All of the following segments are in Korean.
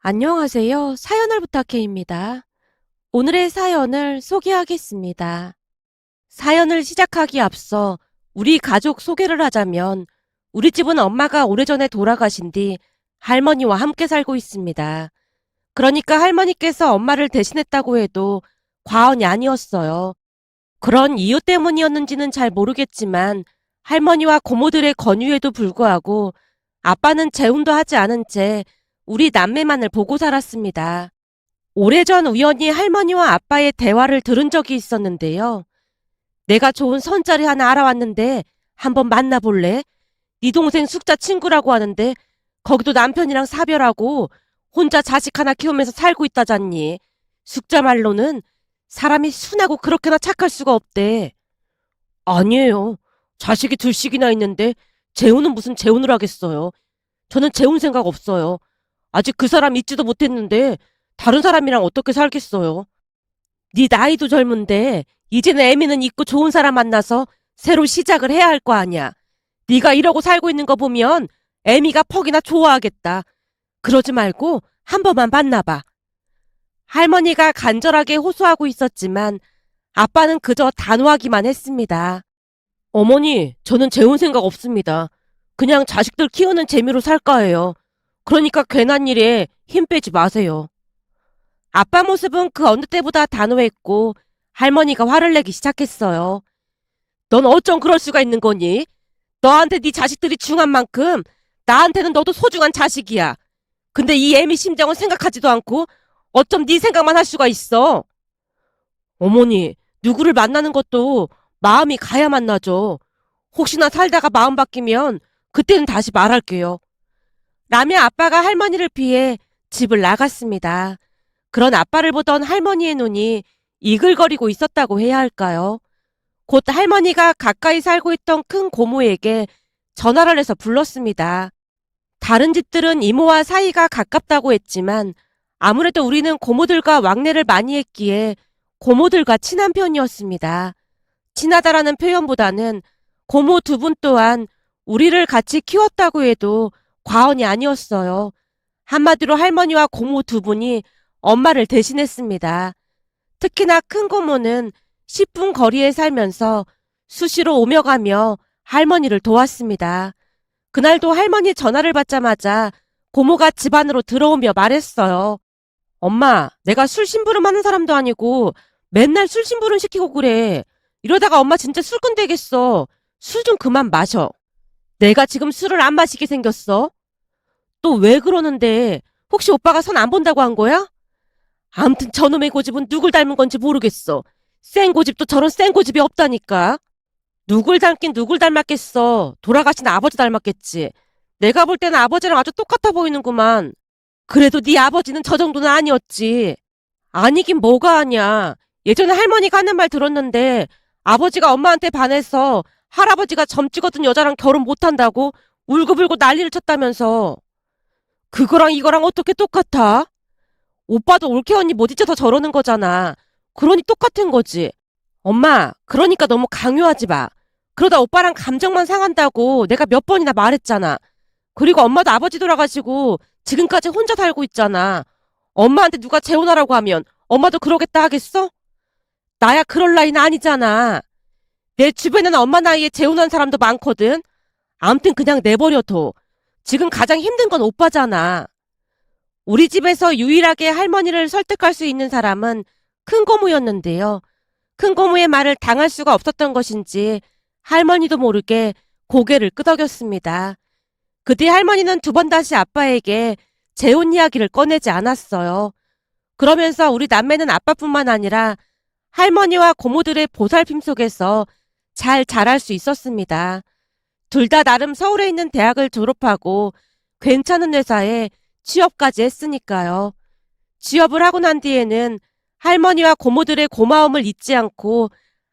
안녕하세요. 사연을 부탁해입니다. 오늘의 사연을 소개하겠습니다. 사연을 시작하기 앞서 우리 가족 소개를 하자면 우리 집은 엄마가 오래전에 돌아가신 뒤 할머니와 함께 살고 있습니다. 그러니까 할머니께서 엄마를 대신했다고 해도 과언이 아니었어요. 그런 이유 때문이었는지는 잘 모르겠지만 할머니와 고모들의 권유에도 불구하고 아빠는 재혼도 하지 않은 채 우리 남매만을 보고 살았습니다. 오래전 우연히 할머니와 아빠의 대화를 들은 적이 있었는데요. 내가 좋은 선자리 하나 알아왔는데 한번 만나볼래? 네 동생 숙자 친구라고 하는데 거기도 남편이랑 사별하고 혼자 자식 하나 키우면서 살고 있다잖니. 숙자 말로는 사람이 순하고 그렇게나 착할 수가 없대. 아니에요. 자식이 둘씩이나 있는데 재혼은 무슨 재혼을 하겠어요. 저는 재혼 생각 없어요. 아직 그 사람 잊지도 못했는데 다른 사람이랑 어떻게 살겠어요. 네 나이도 젊은데 이제는 애미는 있고 좋은 사람 만나서 새로 시작을 해야 할 거 아니야. 네가 이러고 살고 있는 거 보면 애미가 퍽이나 좋아하겠다. 그러지 말고 한 번만 만나봐. 할머니가 간절하게 호소하고 있었지만 아빠는 그저 단호하기만 했습니다. 어머니, 저는 재혼 생각 없습니다. 그냥 자식들 키우는 재미로 살까 해요. 그러니까 괜한 일에 힘 빼지 마세요. 아빠 모습은 그 어느 때보다 단호했고 할머니가 화를 내기 시작했어요. 넌 어쩜 그럴 수가 있는 거니? 너한테 네 자식들이 중요한 만큼 나한테는 너도 소중한 자식이야. 근데 이 애미 심정은 생각하지도 않고 어쩜 네 생각만 할 수가 있어? 어머니, 누구를 만나는 것도 마음이 가야 만나죠. 혹시나 살다가 마음 바뀌면 그때는 다시 말할게요. 라며 아빠가 할머니를 피해 집을 나갔습니다. 그런 아빠를 보던 할머니의 눈이 이글거리고 있었다고 해야 할까요? 곧 할머니가 가까이 살고 있던 큰 고모에게 전화를 해서 불렀습니다. 다른 집들은 이모와 사이가 가깝다고 했지만 아무래도 우리는 고모들과 왕래를 많이 했기에 고모들과 친한 편이었습니다. 친하다라는 표현보다는 고모 두 분 또한 우리를 같이 키웠다고 해도 과언이 아니었어요. 한마디로 할머니와 고모 두 분이 엄마를 대신했습니다. 특히나 큰 고모는 10분 거리에 살면서 수시로 오며 가며 할머니를 도왔습니다. 그날도 할머니 전화를 받자마자 고모가 집 안으로 들어오며 말했어요. 엄마, 내가 술 심부름 하는 사람도 아니고 맨날 술 심부름 시키고 그래. 이러다가 엄마 진짜 술꾼 되겠어. 술 좀 그만 마셔. 내가 지금 술을 안 마시게 생겼어? 또 왜 그러는데? 혹시 오빠가 선 안 본다고 한 거야? 아무튼 저놈의 고집은 누굴 닮은 건지 모르겠어. 센 고집도 저런 센 고집이 없다니까. 누굴 닮긴 누굴 닮았겠어. 돌아가신 아버지 닮았겠지. 내가 볼 때는 아버지랑 아주 똑같아 보이는구만. 그래도 네 아버지는 저 정도는 아니었지. 아니긴 뭐가 아니야. 예전에 할머니가 하는 말 들었는데 아버지가 엄마한테 반해서 할아버지가 점 찍었던 여자랑 결혼 못한다고 울고불고 난리를 쳤다면서. 그거랑 이거랑 어떻게 똑같아? 오빠도 올케 언니 못 잊어서 저러는 거잖아. 그러니 똑같은 거지. 엄마, 그러니까 너무 강요하지 마. 그러다 오빠랑 감정만 상한다고 내가 몇 번이나 말했잖아. 그리고 엄마도 아버지 돌아가시고 지금까지 혼자 살고 있잖아. 엄마한테 누가 재혼하라고 하면 엄마도 그러겠다 하겠어? 나야 그럴 나이는 아니잖아. 내 주변에는 엄마 나이에 재혼한 사람도 많거든. 암튼 그냥 내버려둬. 지금 가장 힘든 건 오빠잖아. 우리 집에서 유일하게 할머니를 설득할 수 있는 사람은 큰 고모였는데요. 큰 고모의 말을 당할 수가 없었던 것인지 할머니도 모르게 고개를 끄덕였습니다. 그 뒤 할머니는 두 번 다시 아빠에게 재혼 이야기를 꺼내지 않았어요. 그러면서 우리 남매는 아빠뿐만 아니라 할머니와 고모들의 보살핌 속에서 잘 자랄 수 있었습니다. 둘 다 나름 서울에 있는 대학을 졸업하고 괜찮은 회사에 취업까지 했으니까요. 취업을 하고 난 뒤에는 할머니와 고모들의 고마움을 잊지 않고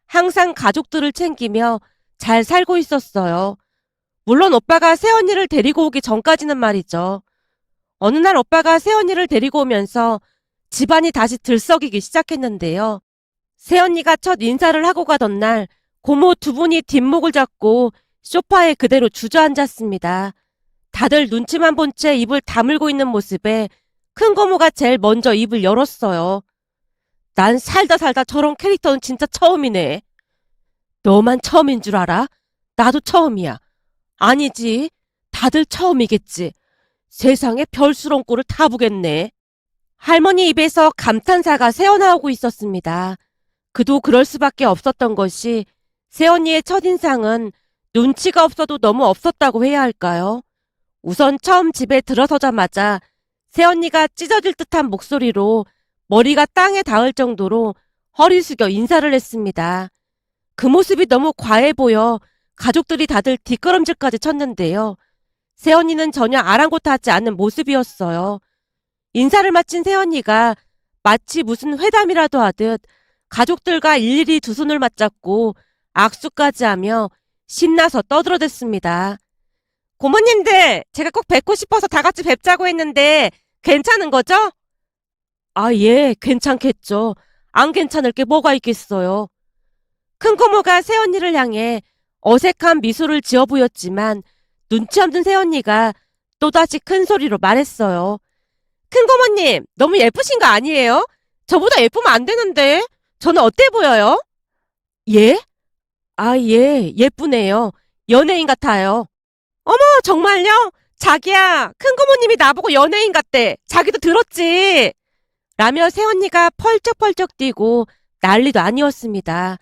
항상 가족들을 챙기며 잘 살고 있었어요. 물론 오빠가 새언니를 데리고 오기 전까지는 말이죠. 어느 날 오빠가 새언니를 데리고 오면서 집안이 다시 들썩이기 시작했는데요. 새언니가 첫 인사를 하고 가던 날 고모 두 분이 뒷목을 잡고 소파에 그대로 주저앉았습니다. 다들 눈치만 본 채 입을 다물고 있는 모습에 큰 고모가 제일 먼저 입을 열었어요. 난 살다 살다 저런 캐릭터는 진짜 처음이네. 너만 처음인 줄 알아? 나도 처음이야. 아니지. 다들 처음이겠지. 세상에 별수런 꼴을 다 보겠네. 할머니 입에서 감탄사가 새어나오고 있었습니다. 그도 그럴 수밖에 없었던 것이 새언니의 첫인상은 눈치가 없어도 너무 없었다고 해야 할까요? 우선 처음 집에 들어서자마자 새언니가 찢어질 듯한 목소리로 머리가 땅에 닿을 정도로 허리 숙여 인사를 했습니다. 그 모습이 너무 과해 보여 가족들이 다들 뒷걸음질까지 쳤는데요. 새언니는 전혀 아랑곳하지 않는 모습이었어요. 인사를 마친 새언니가 마치 무슨 회담이라도 하듯 가족들과 일일이 두 손을 맞잡고 악수까지 하며 신나서 떠들어댔습니다. 고모님들, 제가 꼭 뵙고 싶어서 다 같이 뵙자고 했는데 괜찮은 거죠? 아, 예, 괜찮겠죠. 안 괜찮을 게 뭐가 있겠어요. 큰 고모가 새언니를 향해 어색한 미소를 지어 보였지만 눈치 없는 새언니가 또다시 큰 소리로 말했어요. 큰 고모님, 너무 예쁘신 거 아니에요? 저보다 예쁘면 안 되는데. 저는 어때 보여요? 예? 아, 예, 예쁘네요. 연예인 같아요. 어머, 정말요? 자기야, 큰 고모님이 나보고 연예인 같대. 자기도 들었지? 라며 새언니가 펄쩍펄쩍 뛰고 난리도 아니었습니다.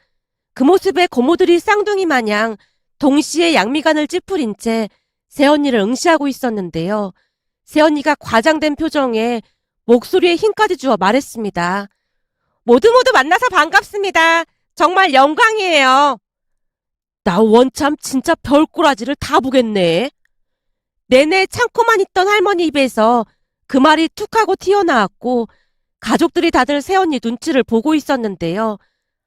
그 모습에 고모들이 쌍둥이 마냥 동시에 양미간을 찌푸린 채 새언니를 응시하고 있었는데요. 새언니가 과장된 표정에 목소리에 힘까지 주어 말했습니다. 모두 만나서 반갑습니다. 정말 영광이에요. 나 원참 진짜 별꼬라지를 다 보겠네. 내내 참고만 있던 할머니 입에서 그 말이 툭 하고 튀어나왔고 가족들이 다들 새언니 눈치를 보고 있었는데요.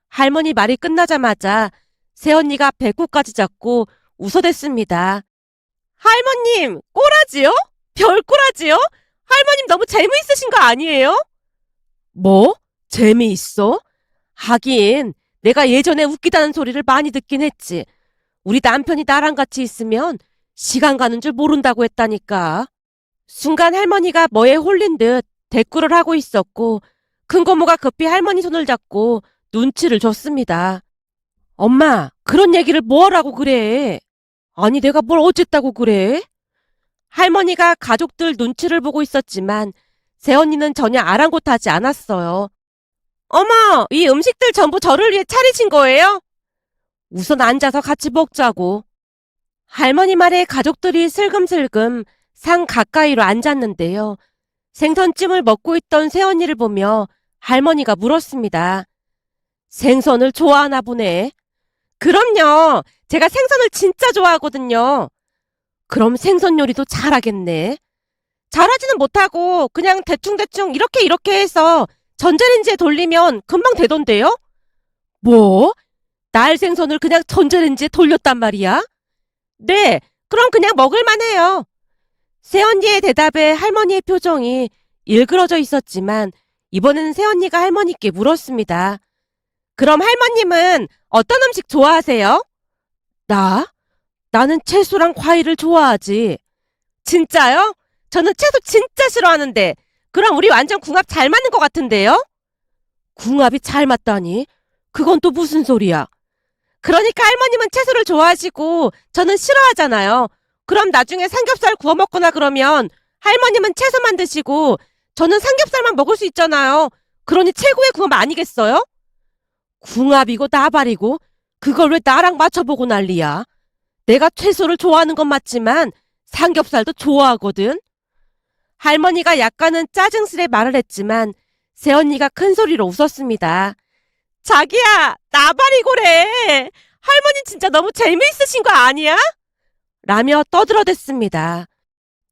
할머니 말이 끝나자마자 새언니가 배꼽까지 잡고 웃어댔습니다. 할머님, 꼬라지요? 별꼬라지요? 할머님 너무 재미있으신 거 아니에요? 뭐? 재미있어? 하긴 내가 예전에 웃기다는 소리를 많이 듣긴 했지. 우리 남편이 나랑 같이 있으면 시간 가는 줄 모른다고 했다니까. 순간 할머니가 뭐에 홀린 듯 대꾸를 하고 있었고 큰 고모가 급히 할머니 손을 잡고 눈치를 줬습니다. 엄마, 그런 얘기를 뭐하라고 그래? 아니, 내가 뭘 어쨌다고 그래? 할머니가 가족들 눈치를 보고 있었지만 새언니는 전혀 아랑곳하지 않았어요. 어머, 이 음식들 전부 저를 위해 차리신 거예요? 우선 앉아서 같이 먹자고. 할머니 말에 가족들이 슬금슬금 상 가까이로 앉았는데요. 생선찜을 먹고 있던 새언니를 보며 할머니가 물었습니다. 생선을 좋아하나 보네. 그럼요. 제가 생선을 진짜 좋아하거든요. 그럼 생선 요리도 잘하겠네. 잘하지는 못하고 그냥 대충대충 이렇게 해서 전자레인지에 돌리면 금방 되던데요? 뭐? 날 생선을 그냥 전자레인지에 돌렸단 말이야? 네, 그럼 그냥 먹을만 해요. 새언니의 대답에 할머니의 표정이 일그러져 있었지만 이번에는 새언니가 할머니께 물었습니다. 그럼 할머님은 어떤 음식 좋아하세요? 나? 나는 채소랑 과일을 좋아하지. 진짜요? 저는 채소 진짜 싫어하는데 그럼 우리 완전 궁합 잘 맞는 것 같은데요? 궁합이 잘 맞다니? 그건 또 무슨 소리야? 그러니까 할머님은 채소를 좋아하시고 저는 싫어하잖아요. 그럼 나중에 삼겹살 구워 먹거나 그러면 할머님은 채소만 드시고 저는 삼겹살만 먹을 수 있잖아요. 그러니 최고의 궁합 아니겠어요? 궁합이고 나발이고 그걸 왜 나랑 맞춰보고 난리야? 내가 채소를 좋아하는 건 맞지만 삼겹살도 좋아하거든. 할머니가 약간은 짜증스레 말을 했지만 새언니가 큰 소리로 웃었습니다. 자기야, 나발이고래. 할머니 진짜 너무 재미있으신 거 아니야? 라며 떠들어댔습니다.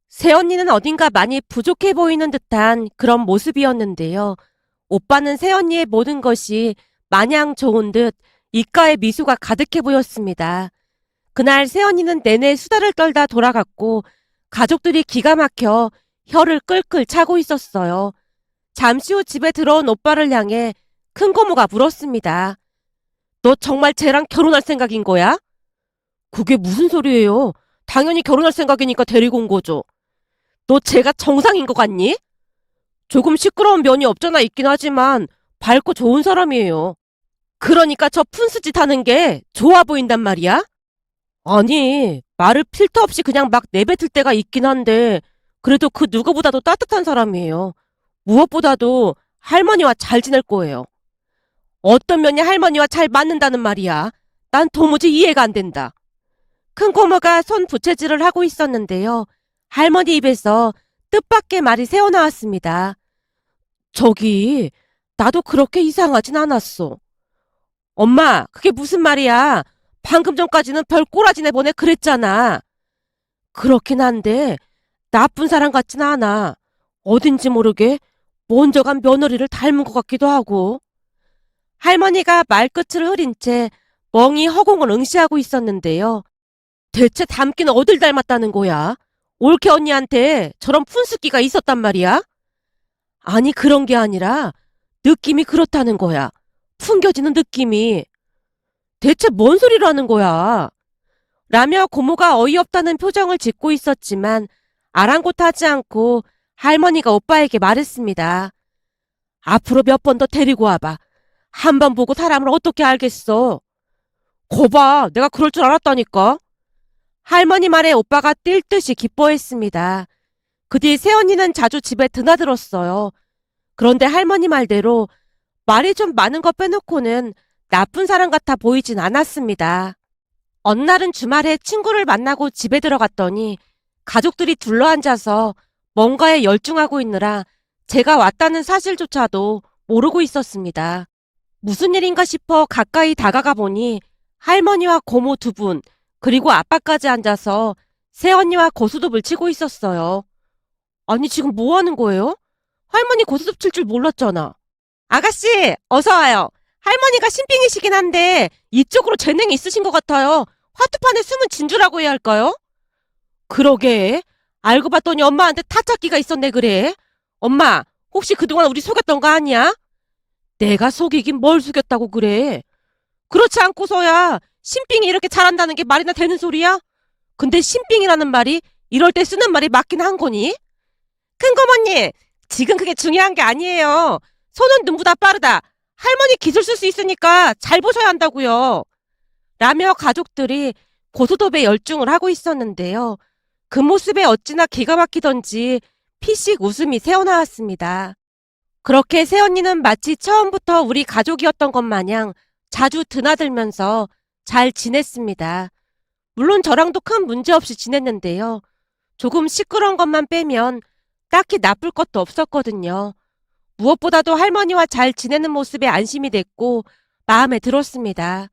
새언니는 어딘가 많이 부족해 보이는 듯한 그런 모습이었는데요. 오빠는 새언니의 모든 것이 마냥 좋은 듯 입가에 미소가 가득해 보였습니다. 그날 새언니는 내내 수다를 떨다 돌아갔고 가족들이 기가 막혀 혀를 끌끌 차고 있었어요. 잠시 후 집에 들어온 오빠를 향해 큰 고모가 물었습니다. 너 정말 쟤랑 결혼할 생각인 거야? 그게 무슨 소리예요? 당연히 결혼할 생각이니까 데리고 온 거죠. 너 쟤가 정상인 것 같니? 조금 시끄러운 면이 없잖아 있긴 하지만 밝고 좋은 사람이에요. 그러니까 저 푼수짓 하는 게 좋아 보인단 말이야? 아니, 말을 필터 없이 그냥 막 내뱉을 때가 있긴 한데, 그래도 그 누구보다도 따뜻한 사람이에요. 무엇보다도 할머니와 잘 지낼 거예요. 어떤 면이 할머니와 잘 맞는다는 말이야. 난 도무지 이해가 안 된다. 큰 고모가 손 부채질을 하고 있었는데요. 할머니 입에서 뜻밖의 말이 새어나왔습니다. 저기, 나도 그렇게 이상하진 않았어. 엄마, 그게 무슨 말이야? 방금 전까지는 별 꼬라지네 보네 그랬잖아. 그렇긴 한데 나쁜 사람 같진 않아. 어딘지 모르게 먼저 간 며느리를 닮은 것 같기도 하고. 할머니가 말끝을 흐린 채 멍이 허공을 응시하고 있었는데요. 대체 닮긴 어딜 닮았다는 거야? 올케 언니한테 저런 푼숫기가 있었단 말이야? 아니 그런 게 아니라 느낌이 그렇다는 거야. 풍겨지는 느낌이. 대체 뭔 소리를 하는 거야? 라며 고모가 어이없다는 표정을 짓고 있었지만 아랑곳하지 않고 할머니가 오빠에게 말했습니다. 앞으로 몇 번 더 데리고 와봐. 한 번 보고 사람을 어떻게 알겠어? 거봐, 내가 그럴 줄 알았다니까. 할머니 말에 오빠가 뛸 듯이 기뻐했습니다. 그 뒤 새언니는 자주 집에 드나들었어요. 그런데 할머니 말대로 말이 좀 많은 거 빼놓고는 나쁜 사람 같아 보이진 않았습니다. 어느 날은 주말에 친구를 만나고 집에 들어갔더니 가족들이 둘러앉아서 뭔가에 열중하고 있느라 제가 왔다는 사실조차도 모르고 있었습니다. 무슨 일인가 싶어 가까이 다가가 보니 할머니와 고모 두 분, 그리고 아빠까지 앉아서 새언니와 고스톱을 치고 있었어요. 아니 지금 뭐 하는 거예요? 할머니 고스톱 칠 줄 몰랐잖아. 아가씨, 어서 와요. 할머니가 신빙이시긴 한데 이쪽으로 재능이 있으신 것 같아요. 화투판에 숨은 진주라고 해야 할까요? 그러게. 알고 봤더니 엄마한테 타짜기가 있었네 그래. 엄마, 혹시 그동안 우리 속였던 거 아니야? 내가 속이긴 뭘 속였다고 그래. 그렇지 않고서야 신빙이 이렇게 잘한다는 게 말이나 되는 소리야? 근데 신빙이라는 말이 이럴 때 쓰는 말이 맞긴 한 거니? 큰고모님, 지금 그게 중요한 게 아니에요. 손은 눈보다 빠르다. 할머니 기술 쓸 수 있으니까 잘 보셔야 한다고요. 라며 가족들이 고스톱에 열중을 하고 있었는데요. 그 모습에 어찌나 기가 막히던지 피식 웃음이 새어나왔습니다. 그렇게 새언니는 마치 처음부터 우리 가족이었던 것 마냥 자주 드나들면서 잘 지냈습니다. 물론 저랑도 큰 문제 없이 지냈는데요. 조금 시끄러운 것만 빼면 딱히 나쁠 것도 없었거든요. 무엇보다도 할머니와 잘 지내는 모습에 안심이 됐고 마음에 들었습니다.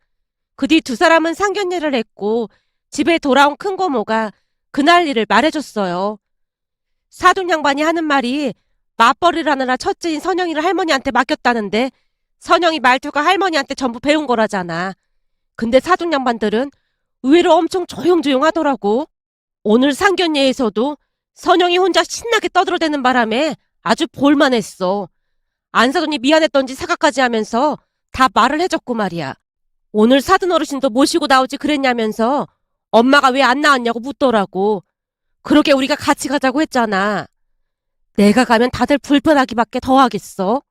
그 뒤 두 사람은 상견례를 했고 집에 돌아온 큰고모가 그날 일을 말해줬어요. 사돈 양반이 하는 말이 맞벌이를 하느라 첫째인 선영이를 할머니한테 맡겼다는데 선영이 말투가 할머니한테 전부 배운 거라잖아. 근데 사돈 양반들은 의외로 엄청 조용조용 하더라고. 오늘 상견례에서도 선영이 혼자 신나게 떠들어대는 바람에 아주 볼만했어. 안사돈이 미안했던지 사과까지 하면서 다 말을 해줬고 말이야. 오늘 사돈 어르신도 모시고 나오지 그랬냐면서 엄마가 왜 안 나왔냐고 묻더라고. 그러게 우리가 같이 가자고 했잖아. 내가 가면 다들 불편하기밖에 더 하겠어.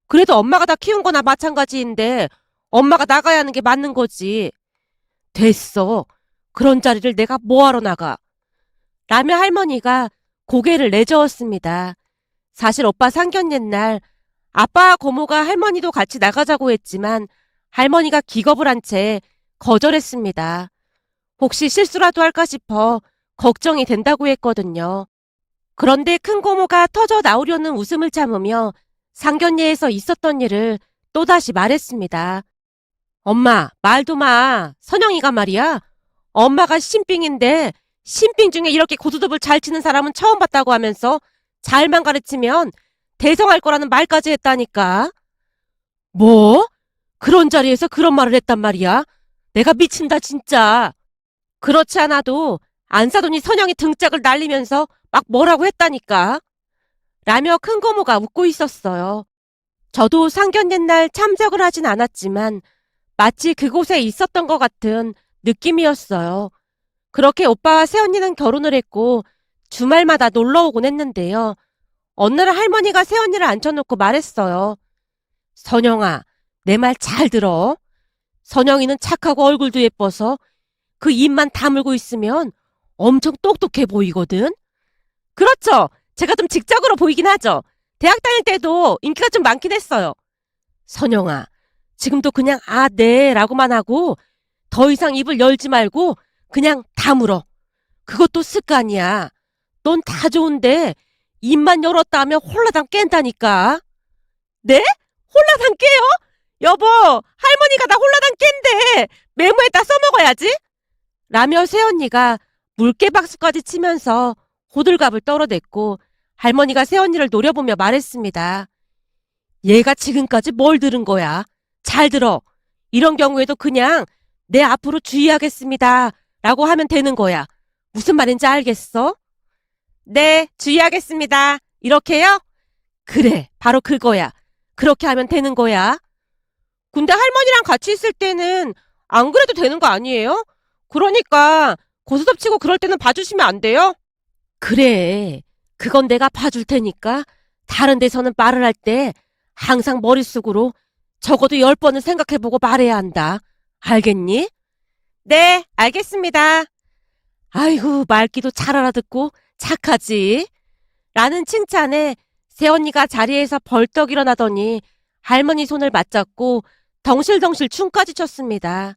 그래도 엄마가 다 키운 거나 마찬가지인데 엄마가 나가야 하는 게 맞는 거지. 됐어. 그런 자리를 내가 뭐하러 나가. 라며 할머니가 고개를 내저었습니다. 사실 오빠 상견례 날 아빠와 고모가 할머니도 같이 나가자고 했지만 할머니가 기겁을 한 채 거절했습니다. 혹시 실수라도 할까 싶어 걱정이 된다고 했거든요. 그런데 큰 고모가 터져 나오려는 웃음을 참으며 상견례에서 있었던 일을 또다시 말했습니다. 엄마, 말도 마. 선영이가 말이야. 엄마가 신빙인데 신빙 중에 이렇게 고스톱을 잘 치는 사람은 처음 봤다고 하면서 잘만 가르치면 대성할 거라는 말까지 했다니까. 뭐? 그런 자리에서 그런 말을 했단 말이야? 내가 미친다 진짜. 그렇지 않아도 안사돈이 선영이 등짝을 날리면서 막 뭐라고 했다니까. 라며 큰 고모가 웃고 있었어요. 저도 상견례 날 참석을 하진 않았지만 마치 그곳에 있었던 것 같은 느낌이었어요. 그렇게 오빠와 새언니는 결혼을 했고 주말마다 놀러 오곤 했는데요. 어느 날 할머니가 새언니를 앉혀놓고 말했어요. 선영아, 내 말 잘 들어. 선영이는 착하고 얼굴도 예뻐서 그 입만 다물고 있으면 엄청 똑똑해 보이거든. 그렇죠. 제가 좀 직접으로 보이긴 하죠. 대학 다닐 때도 인기가 좀 많긴 했어요. 선영아, 지금도 그냥 아, 네 라고만 하고 더 이상 입을 열지 말고 그냥 다물어. 그것도 습관이야. 넌 다 좋은데 입만 열었다 하면 홀라당 깬다니까. 네? 홀라당 깨요? 여보, 할머니가 나 홀라당 깬대. 메모에다 써먹어야지. 라며 새언니가 물개박수까지 치면서 호들갑을 떨어댔고 할머니가 새언니를 노려보며 말했습니다. 얘가 지금까지 뭘 들은 거야? 잘 들어. 이런 경우에도 그냥 내 앞으로 주의하겠습니다. 라고 하면 되는 거야. 무슨 말인지 알겠어? 네, 주의하겠습니다. 이렇게요? 그래, 바로 그거야. 그렇게 하면 되는 거야. 근데 할머니랑 같이 있을 때는 안 그래도 되는 거 아니에요? 그러니까 고스톱치고 그럴 때는 봐주시면 안 돼요? 그래, 그건 내가 봐줄 테니까 다른 데서는 말을 할 때 항상 머릿속으로 적어도 10번은 생각해보고 말해야 한다. 알겠니? 네, 알겠습니다. 아이고, 말귀도 잘 알아듣고 착하지. 라는 칭찬에 새언니가 자리에서 벌떡 일어나더니 할머니 손을 맞잡고 덩실덩실 춤까지 췄습니다.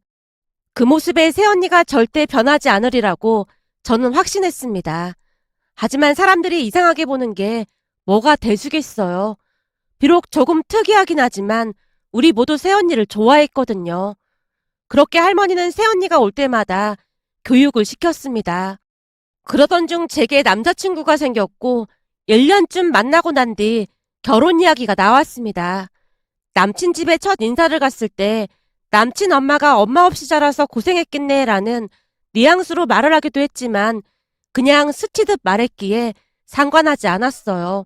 그 모습에 새언니가 절대 변하지 않으리라고 저는 확신했습니다. 하지만 사람들이 이상하게 보는 게 뭐가 대수겠어요. 비록 조금 특이하긴 하지만 우리 모두 새언니를 좋아했거든요. 그렇게 할머니는 새언니가 올 때마다 교육을 시켰습니다. 그러던 중 제게 남자친구가 생겼고 1년쯤 만나고 난 뒤 결혼 이야기가 나왔습니다. 남친 집에 첫 인사를 갔을 때 남친 엄마가 엄마 없이 자라서 고생했겠네 라는 뉘앙스로 말을 하기도 했지만 그냥 스치듯 말했기에 상관하지 않았어요.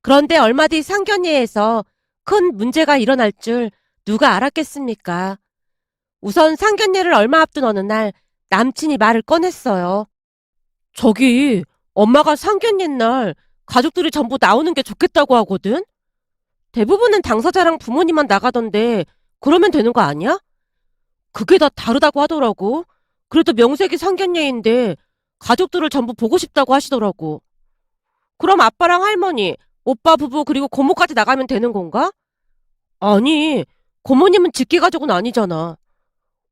그런데 얼마 뒤 상견례에서 큰 문제가 일어날 줄 누가 알았겠습니까? 우선 상견례를 얼마 앞둔 어느 날 남친이 말을 꺼냈어요. 저기 엄마가 상견례 날 가족들이 전부 나오는 게 좋겠다고 하거든? 대부분은 당사자랑 부모님만 나가던데 그러면 되는 거 아니야? 그게 다 다르다고 하더라고. 그래도 명색이 상견례인데 가족들을 전부 보고 싶다고 하시더라고. 그럼 아빠랑 할머니, 오빠 부부 그리고 고모까지 나가면 되는 건가? 아니, 고모님은 직계가족은 아니잖아.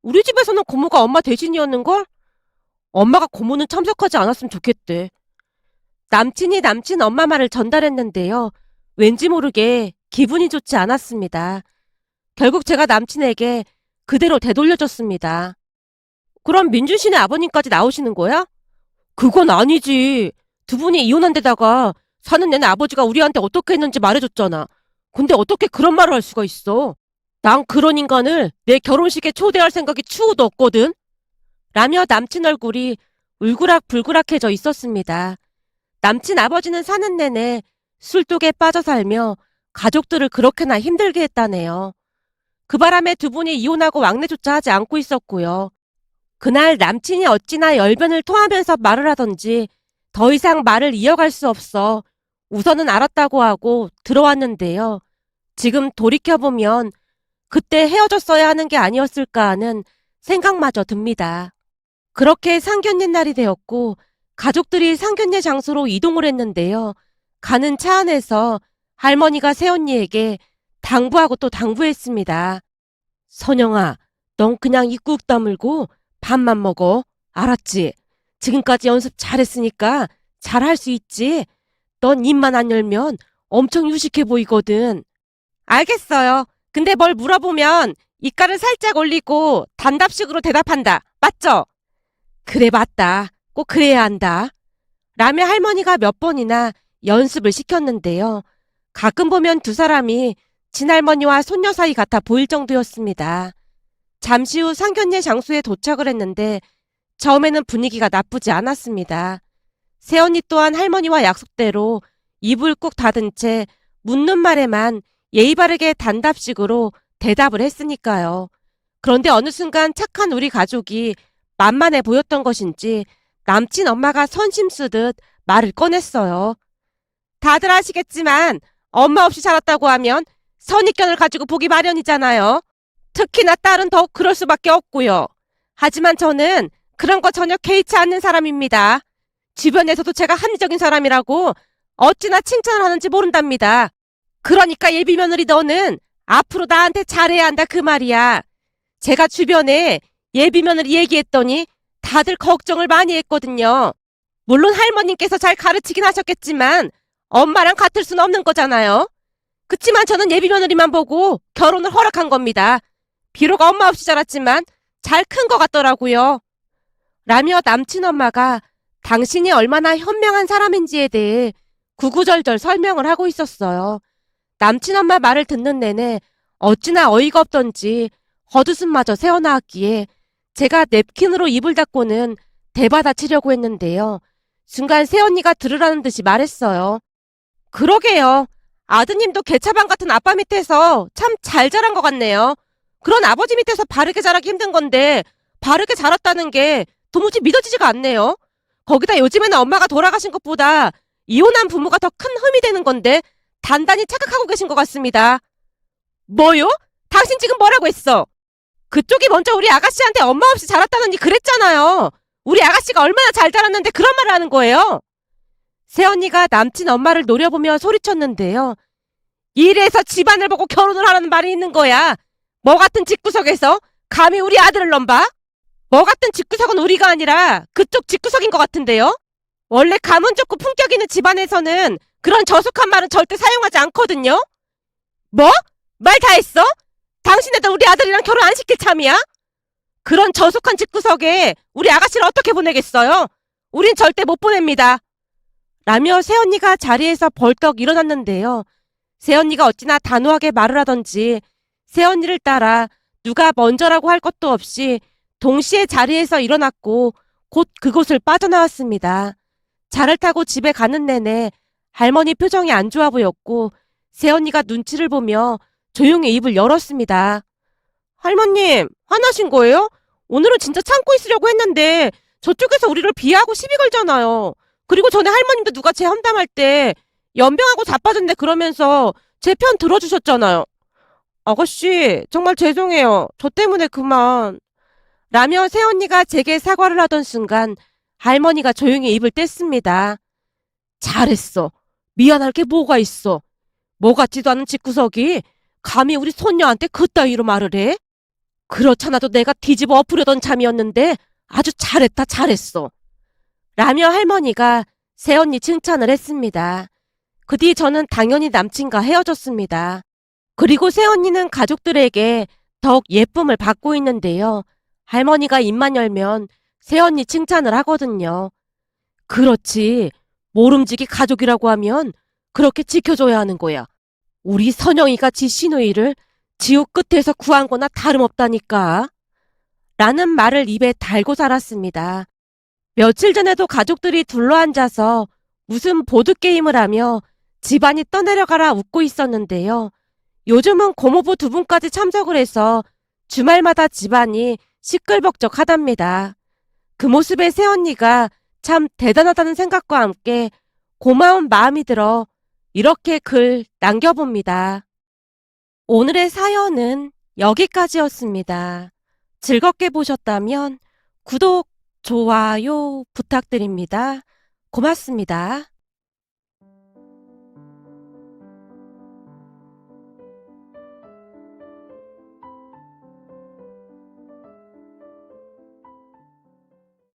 우리 집에서는 고모가 엄마 대신이었는걸? 엄마가 고모는 참석하지 않았으면 좋겠대. 남친이 남친 엄마 말을 전달했는데요. 왠지 모르게 기분이 좋지 않았습니다. 결국 제가 남친에게 그대로 되돌려줬습니다. 그럼 민준 씨네 아버님까지 나오시는 거야? 그건 아니지. 두 분이 이혼한 데다가 사는 내내 아버지가 우리한테 어떻게 했는지 말해줬잖아. 근데 어떻게 그런 말을 할 수가 있어? 난 그런 인간을 내 결혼식에 초대할 생각이 추호도 없거든. 라며 남친 얼굴이 울그락불그락해져 있었습니다. 남친 아버지는 사는 내내 술독에 빠져 살며 가족들을 그렇게나 힘들게 했다네요. 그 바람에 두 분이 이혼하고 왕래조차 하지 않고 있었고요. 그날 남친이 어찌나 열변을 토하면서 말을 하던지 더 이상 말을 이어갈 수 없어 우선은 알았다고 하고 들어왔는데요. 지금 돌이켜보면 그때 헤어졌어야 하는 게 아니었을까 하는 생각마저 듭니다. 그렇게 상견례 날이 되었고 가족들이 상견례 장소로 이동을 했는데요. 가는 차 안에서 할머니가 새언니에게 당부하고 또 당부했습니다. 선영아, 넌 그냥 입 꾹 다물고 밥만 먹어. 알았지? 지금까지 연습 잘했으니까 잘할 수 있지? 넌 입만 안 열면 엄청 유식해 보이거든. 알겠어요. 근데 뭘 물어보면 입가를 살짝 올리고 단답식으로 대답한다. 맞죠? 그래, 맞다. 꼭 그래야 한다. 라며 할머니가 몇 번이나 연습을 시켰는데요. 가끔 보면 두 사람이 친할머니와 손녀 사이 같아 보일 정도였습니다. 잠시 후 상견례 장소에 도착을 했는데 처음에는 분위기가 나쁘지 않았습니다. 새언니 또한 할머니와 약속대로 입을 꾹 닫은 채 묻는 말에만 예의 바르게 단답식으로 대답을 했으니까요. 그런데 어느 순간 착한 우리 가족이 만만해 보였던 것인지 남친 엄마가 선심 쓰듯 말을 꺼냈어요. 다들 아시겠지만 엄마 없이 자랐다고 하면 선입견을 가지고 보기 마련이잖아요. 특히나 딸은 더욱 그럴 수밖에 없고요. 하지만 저는 그런 거 전혀 개의치 않는 사람입니다. 주변에서도 제가 합리적인 사람이라고 어찌나 칭찬을 하는지 모른답니다. 그러니까 예비 며느리 너는 앞으로 나한테 잘해야 한다 그 말이야. 제가 주변에 예비 며느리 얘기했더니 다들 걱정을 많이 했거든요. 물론 할머님께서 잘 가르치긴 하셨겠지만 엄마랑 같을 순 없는 거잖아요. 그치만 저는 예비 며느리만 보고 결혼을 허락한 겁니다. 비록 엄마 없이 자랐지만 잘 큰 것 같더라고요. 라며 남친 엄마가 당신이 얼마나 현명한 사람인지에 대해 구구절절 설명을 하고 있었어요. 남친 엄마 말을 듣는 내내 어찌나 어이가 없던지 겉웃음마저 새어나왔기에 제가 냅킨으로 입을 닫고는 대받아치려고 했는데요. 순간 새언니가 들으라는 듯이 말했어요. 그러게요. 아드님도 개차반 같은 아빠 밑에서 참 잘 자란 것 같네요. 그런 아버지 밑에서 바르게 자라기 힘든 건데 바르게 자랐다는 게 도무지 믿어지지가 않네요. 거기다 요즘에는 엄마가 돌아가신 것보다 이혼한 부모가 더 큰 흠이 되는 건데 단단히 착각하고 계신 것 같습니다. 뭐요? 당신 지금 뭐라고 했어? 그쪽이 먼저 우리 아가씨한테 엄마 없이 자랐다느니 그랬잖아요. 우리 아가씨가 얼마나 잘 자랐는데 그런 말을 하는 거예요? 새언니가 남친 엄마를 노려보며 소리쳤는데요. 이래서 집안을 보고 결혼을 하라는 말이 있는 거야. 뭐 같은 집구석에서 감히 우리 아들을 넘봐? 뭐 같은 집구석은 우리가 아니라 그쪽 집구석인 것 같은데요? 원래 가문 좋고 품격 있는 집안에서는 그런 저속한 말은 절대 사용하지 않거든요? 뭐? 말 다 했어? 당신네들 우리 아들이랑 결혼 안 시킬 참이야? 그런 저속한 집구석에 우리 아가씨를 어떻게 보내겠어요? 우린 절대 못 보냅니다. 라며 새언니가 자리에서 벌떡 일어났는데요. 새언니가 어찌나 단호하게 말을 하던지 새언니를 따라 누가 먼저라고 할 것도 없이 동시에 자리에서 일어났고 곧 그곳을 빠져나왔습니다. 차를 타고 집에 가는 내내 할머니 표정이 안 좋아 보였고 새언니가 눈치를 보며 조용히 입을 열었습니다. 할머님, 화나신 거예요? 오늘은 진짜 참고 있으려고 했는데 저쪽에서 우리를 비하하고 시비 걸잖아요. 그리고 전에 할머님도 누가 제 험담할 때 연병하고 자빠졌네 그러면서 제 편 들어주셨잖아요. 아가씨, 정말 죄송해요. 저 때문에 그만. 라며 새언니가 제게 사과를 하던 순간 할머니가 조용히 입을 뗐습니다. 잘했어. 미안할 게 뭐가 있어. 뭐 같지도 않은 집구석이 감히 우리 손녀한테 그따위로 말을 해? 그렇잖아도 내가 뒤집어 엎으려던 참이었는데 아주 잘했다 잘했어. 라며 할머니가 새언니 칭찬을 했습니다. 그 뒤 저는 당연히 남친과 헤어졌습니다. 그리고 새언니는 가족들에게 더욱 예쁨을 받고 있는데요. 할머니가 입만 열면 새언니 칭찬을 하거든요. 그렇지. 모름지기 가족이라고 하면 그렇게 지켜줘야 하는 거야. 우리 선영이가 지 시누이를 지옥 끝에서 구한 거나 다름없다니까. 라는 말을 입에 달고 살았습니다. 며칠 전에도 가족들이 둘러앉아서 무슨 보드게임을 하며 집안이 떠내려가라 웃고 있었는데요. 요즘은 고모부 두 분까지 참석을 해서 주말마다 집안이 시끌벅적하답니다. 그 모습에 새언니가 참 대단하다는 생각과 함께 고마운 마음이 들어 이렇게 글 남겨봅니다. 오늘의 사연은 여기까지였습니다. 즐겁게 보셨다면 구독, 좋아요 부탁드립니다. 고맙습니다.